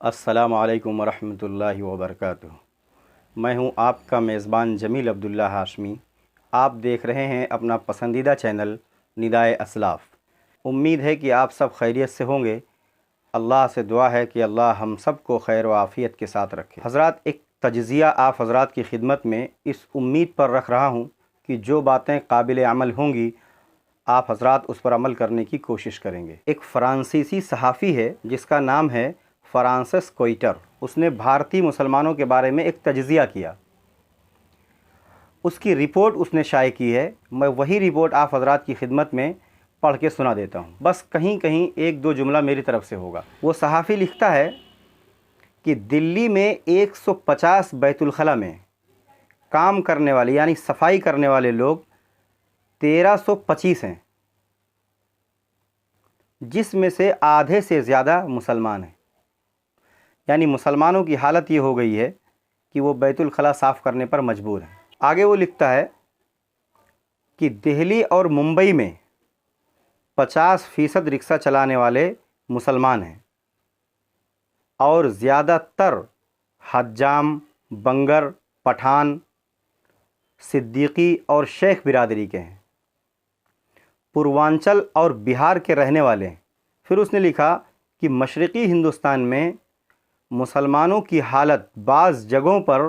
अस्सलामु अलैकुम वरहमतुल्लाहि वबरकातुहू। मैं हूं आपका मेज़बान जमील अब्दुल्ला हाशमी। आप देख रहे हैं अपना पसंदीदा चैनल निदाए असलाफ़। उम्मीद है कि आप सब खैरियत से होंगे। अल्लाह से दुआ है कि अल्लाह हम सब को खैर व आफ़ियत के साथ रखे। हज़रात, एक तज्ज़िया आप हज़रात की खिदमत में इस उम्मीद पर रख रहा हूं कि जो बातें काबिल अमल होंगी आप हज़रात उस पर अमल करने की कोशिश करेंगे। एक फ़्रांसीसी सहाफ़ी है जिसका नाम है फ्रांसिस कोइटर। उसने भारतीय मुसलमानों के बारे में एक तज्ज़िया किया। उसकी रिपोर्ट उसने शाये की है। मैं वही रिपोर्ट आप हज़रात की खिदमत में पढ़ के सुना देता हूँ। बस कहीं कहीं एक दो जुमला मेरी तरफ से होगा। वो सहाफ़ी लिखता है कि दिल्ली में 150 बैतुल खला में काम करने वाले यानी सफाई करने वाले लोग 1325 हैं, जिसमें से आधे से ज़्यादा मुसलमान हैं। यानी मुसलमानों की हालत ये हो गई है कि वो बैतुल खला साफ़ करने पर मजबूर हैं। आगे वो लिखता है कि दिल्ली और मुंबई में 50% रिक्शा चलाने वाले मुसलमान हैं और ज़्यादातर हज्जाम, बंगर, पठान, सिद्दीकी और शेख बिरादरी के हैं। पूर्वांचल और बिहार के रहने वाले हैं। फिर उसने लिखा कि मशरक़ी हिंदुस्तान में मुसलमानों की हालत बाज़ जगहों पर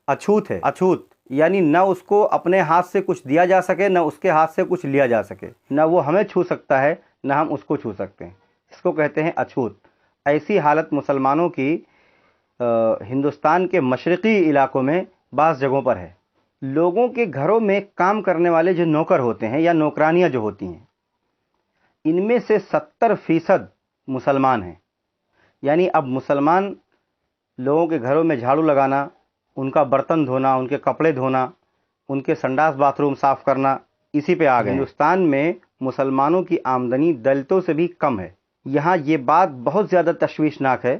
अछूत है। अछूत यानी न उसको अपने हाथ से कुछ दिया जा सके, न उसके हाथ से कुछ लिया जा सके, न वो हमें छू सकता है न हम उसको छू सकते हैं। इसको कहते हैं अछूत। ऐसी हालत मुसलमानों की हिंदुस्तान के मशरक़ी इलाकों में बाज़ जगहों पर है। लोगों के घरों में काम करने वाले जो नौकर होते हैं या नौकरानियाँ जो होती हैं, इनमें से 70% मुसलमान हैं। यानी अब मुसलमान लोगों के घरों में झाड़ू लगाना, उनका बर्तन धोना, उनके कपड़े धोना, उनके संडास बाथरूम साफ़ करना, इसी पे आ गए। हिंदुस्तान में मुसलमानों की आमदनी दलितों से भी कम है। यहाँ ये बात बहुत ज़्यादा तशवीशनाक है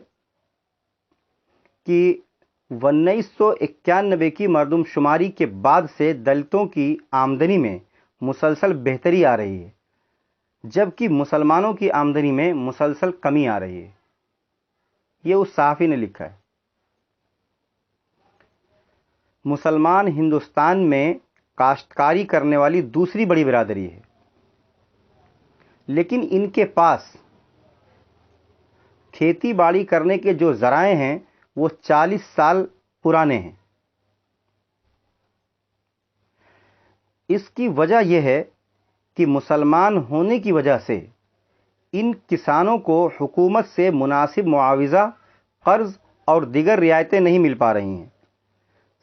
कि 1991 की मरदमशुमारी के बाद से दलितों की आमदनी में मुसलसल बेहतरी आ रही है, जबकि मुसलमानों की आमदनी में मुसलसल कमी आ रही है। ये उस सहाफ़ी ने लिखा है। मुसलमान हिंदुस्तान में काश्तकारी करने वाली दूसरी बड़ी बिरादरी है, लेकिन इनके पास खेती बाड़ी करने के जो ज़राए हैं वो 40 साल पुराने हैं। इसकी वजह यह है कि मुसलमान होने की वजह से इन किसानों को हुकूमत से मुनासिब मुआविज़ा, क़र्ज़ और दीगर रियायतें नहीं मिल पा रही हैं।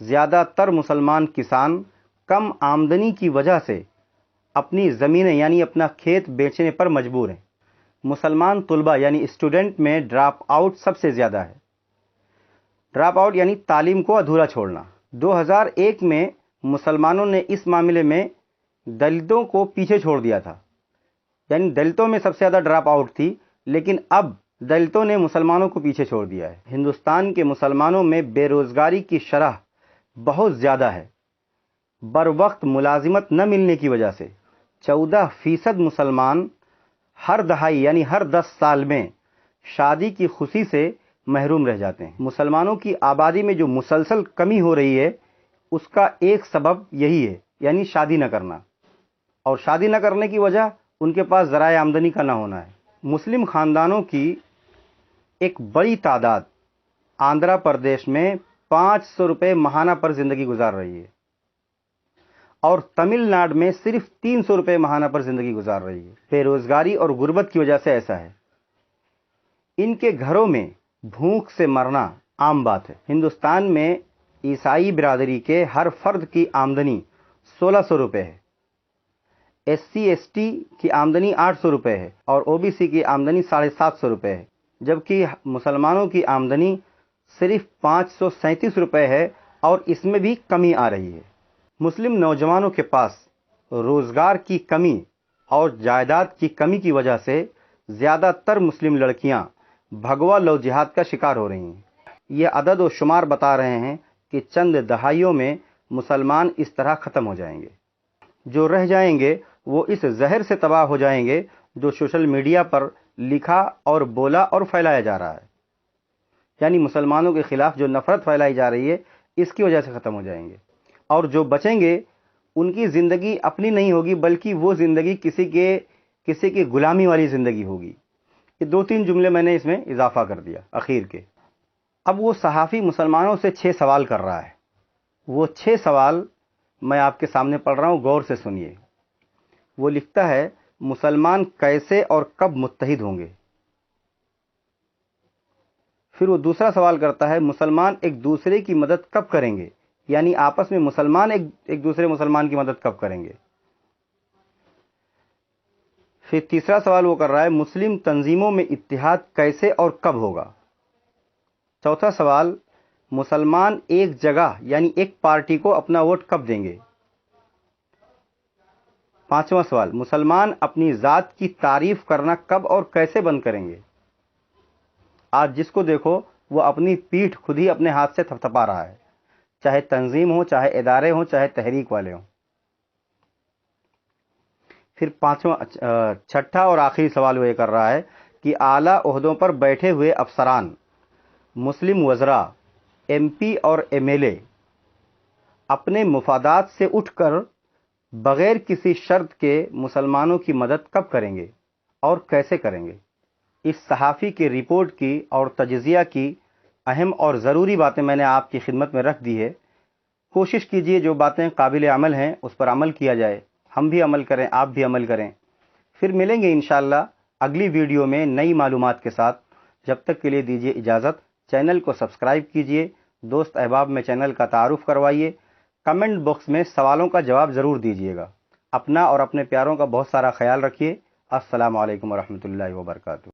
ज़्यादातर मुसलमान किसान कम आमदनी की वजह से अपनी ज़मीनें यानी अपना खेत बेचने पर मजबूर हैं। मुसलमान तुलबा यानी स्टूडेंट में ड्रॉप आउट सबसे ज़्यादा है। ड्रॉप आउट यानी तालीम को अधूरा छोड़ना। 2001 में मुसलमानों ने इस मामले में दलितों को पीछे छोड़ दिया था। यानी दलितों में सबसे ज़्यादा ड्रॉप आउट थी, लेकिन अब दलितों ने मुसलमानों को पीछे छोड़ दिया है। हिंदुस्तान के मुसलमानों में बेरोज़गारी की शरह बहुत ज़्यादा है। बर वक्त मुलाजिमत न मिलने की वजह से 14% मुसलमान हर दहाई यानी हर 10 साल में शादी की खुशी से महरूम रह जाते हैं। मुसलमानों की आबादी में जो मुसलसल कमी हो रही है उसका एक सबब यही है, यानी शादी न करना, और शादी न करने की वजह उनके पास ज़राए आमदनी का ना होना है। मुस्लिम ख़ानदानों की एक बड़ी तादाद आंध्र प्रदेश में 500 रुपये माहाना पर ज़िंदगी गुजार रही है और तमिलनाडु में सिर्फ 300 रुपये माहाना पर ज़िंदगी गुजार रही है। बेरोज़गारी और गुर्बत की वजह से ऐसा है। इनके घरों में भूख से मरना आम बात है। हिंदुस्तान में ईसाई बिरादरी के हर फर्द की आमदनी 1600 रुपये है। SC ST की आमदनी 800 रुपये है और OBC की आमदनी 750 रुपये है, जबकि मुसलमानों की आमदनी सिर्फ 537 रुपये है और इसमें भी कमी आ रही है। मुस्लिम नौजवानों के पास रोज़गार की कमी और जायदाद की कमी की वजह से ज़्यादातर मुस्लिम लड़कियां भगवा लव जिहाद का शिकार हो रही हैं। ये अदद व शुमार बता रहे हैं कि चंद दहाइयों में मुसलमान इस तरह ख़त्म हो जाएंगे। जो रह जाएंगे वो इस जहर से तबाह हो जाएंगे जो सोशल मीडिया पर लिखा और बोला और फैलाया जा रहा है। یعنی مسلمانوں کے خلاف جو نفرت پھیلائی جا رہی ہے اس کی وجہ سے ختم ہو جائیں گے، اور جو بچیں گے ان کی زندگی اپنی نہیں ہوگی بلکہ وہ زندگی کسی کی غلامی والی زندگی ہوگی۔ یہ 2-3 جملے میں نے اس میں اضافہ کر دیا اخیر کے۔ اب وہ صحافی مسلمانوں سے 6 سوال کر رہا ہے، وہ 6 سوال میں آپ کے سامنے پڑھ رہا ہوں، غور سے سنیے۔ وہ لکھتا ہے مسلمان کیسے اور کب متحد ہوں گے؟ پھر وہ دوسرا سوال کرتا ہے مسلمان ایک دوسرے کی مدد کب کریں گے؟ یعنی آپس میں مسلمان ایک دوسرے مسلمان کی مدد کب کریں گے؟ پھر تیسرا سوال وہ کر رہا ہے مسلم تنظیموں میں اتحاد کیسے اور کب ہوگا؟ چوتھا سوال مسلمان ایک جگہ یعنی ایک پارٹی کو اپنا ووٹ کب دیں گے؟ پانچواں سوال مسلمان اپنی ذات کی تعریف کرنا کب اور کیسے بند کریں گے؟ آج جس کو دیکھو وہ اپنی پیٹھ خود ہی اپنے ہاتھ سے تھپتھپا رہا ہے، چاہے تنظیم ہو، چاہے ادارے ہوں، چاہے تحریک والے ہوں۔ پھر چھٹا اور آخری سوال وہ یہ کر رہا ہے کہ اعلیٰ عہدوں پر بیٹھے ہوئے افسران، مسلم وزراء، ایم پی اور ایم ایل اے اپنے مفادات سے اٹھ کر بغیر کسی شرط کے مسلمانوں کی مدد کب کریں گے اور کیسے کریں گے؟ اس صحافی کی رپورٹ کی اور تجزیہ کی اہم اور ضروری باتیں میں نے آپ کی خدمت میں رکھ دی ہے۔ کوشش کیجئے جو باتیں قابل عمل ہیں اس پر عمل کیا جائے، ہم بھی عمل کریں، آپ بھی عمل کریں۔ پھر ملیں گے انشاءاللہ اگلی ویڈیو میں نئی معلومات کے ساتھ۔ جب تک کے لیے دیجیے اجازت۔ چینل کو سبسکرائب کیجئے، دوست احباب میں چینل کا تعارف کروائیے، کمنٹ باکس میں سوالوں کا جواب ضرور دیجیے گا۔ اپنا اور اپنے پیاروں کا بہت سارا خیال رکھیے۔ السلام علیکم ورحمۃ اللہ وبرکاتہ۔